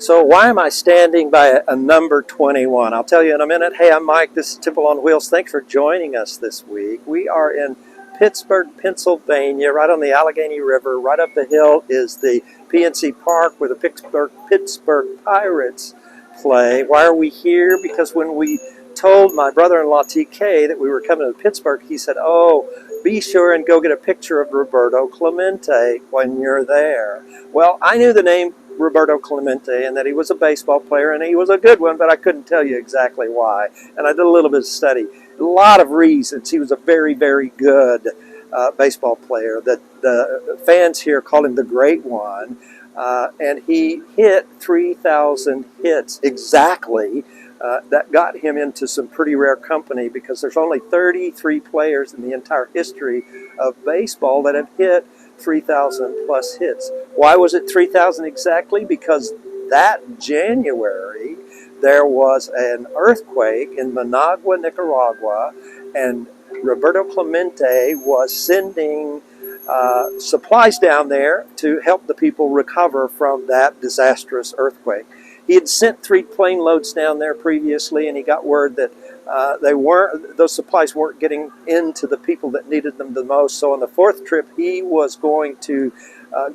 So why am I standing by a number 21? I'll tell you in a minute. Hey, I'm Mike. This is Temple on Wheels. Thanks for joining us this week. We are in Pittsburgh, Pennsylvania, right on the Allegheny River. Right up the hill is the PNC Park where the Pittsburgh Pirates play. Why are we here? Because when we told my brother-in-law TK that we were coming to Pittsburgh, he said, "Oh, be sure and go get a picture of Roberto Clemente when you're there." Well, I knew the name Roberto Clemente and that he was a baseball player, and he was a good one, but I couldn't tell you exactly why. And I did a little bit of study. A lot of reasons. He was a very, very good baseball player. The fans here call him the Great One. And he hit 3,000 hits exactly. That got him into some pretty rare company because there's only 33 players in the entire history of baseball that have hit 3,000 plus hits. Why was it 3,000 exactly? Because that January there was an earthquake in Managua, Nicaragua, and Roberto Clemente was sending supplies down there to help the people recover from that disastrous earthquake. He had sent 3 plane loads down there previously, and he got word that those supplies weren't getting into the people that needed them the most. So on the 4th trip, he was going to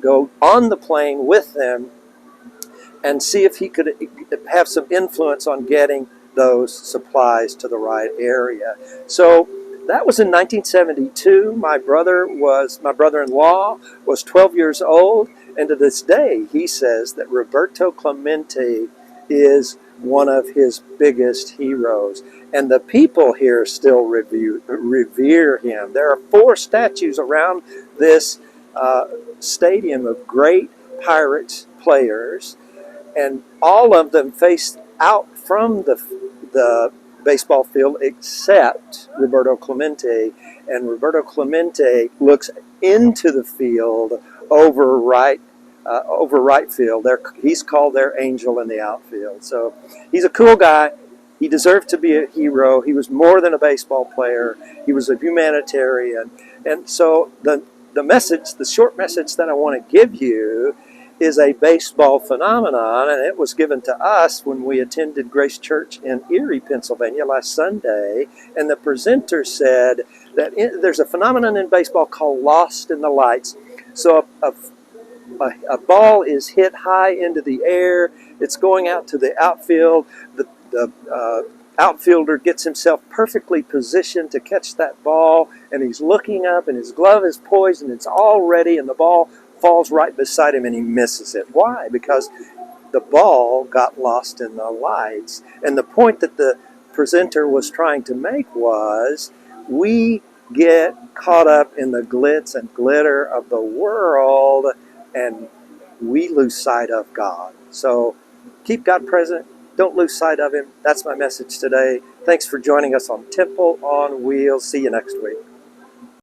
go on the plane with them and see if he could have some influence on getting those supplies to the right area. So that was in 1972. My brother-in-law was 12 years old, and to this day he says that Roberto Clemente is one of his biggest heroes. And the people here still revere him. There are 4 statues around this stadium of great Pirates players, and all of them face out from the baseball field except Roberto Clemente. And Roberto Clemente looks into the field over right field. He's called their angel in the outfield. So he's a cool guy. He deserved to be a hero. He was more than a baseball player. He was a humanitarian. And so the short message that I want to give you is a baseball phenomenon, and it was given to us when we attended Grace Church in Erie, Pennsylvania last Sunday. And the presenter said that there's a phenomenon in baseball called lost in the lights. So a ball is hit high into the air. It's going out to the outfield. The outfielder gets himself perfectly positioned to catch that ball, and he's looking up, and his glove is poised, and it's all ready, and the ball falls right beside him, and he misses it. Why? Because the ball got lost in the lights. And the point that the presenter was trying to make was, we get caught up in the glitz and glitter of the world, and we lose sight of God. So keep God present. Don't lose sight of him. That's my message today. Thanks for joining us on Temple on Wheels. See you next week.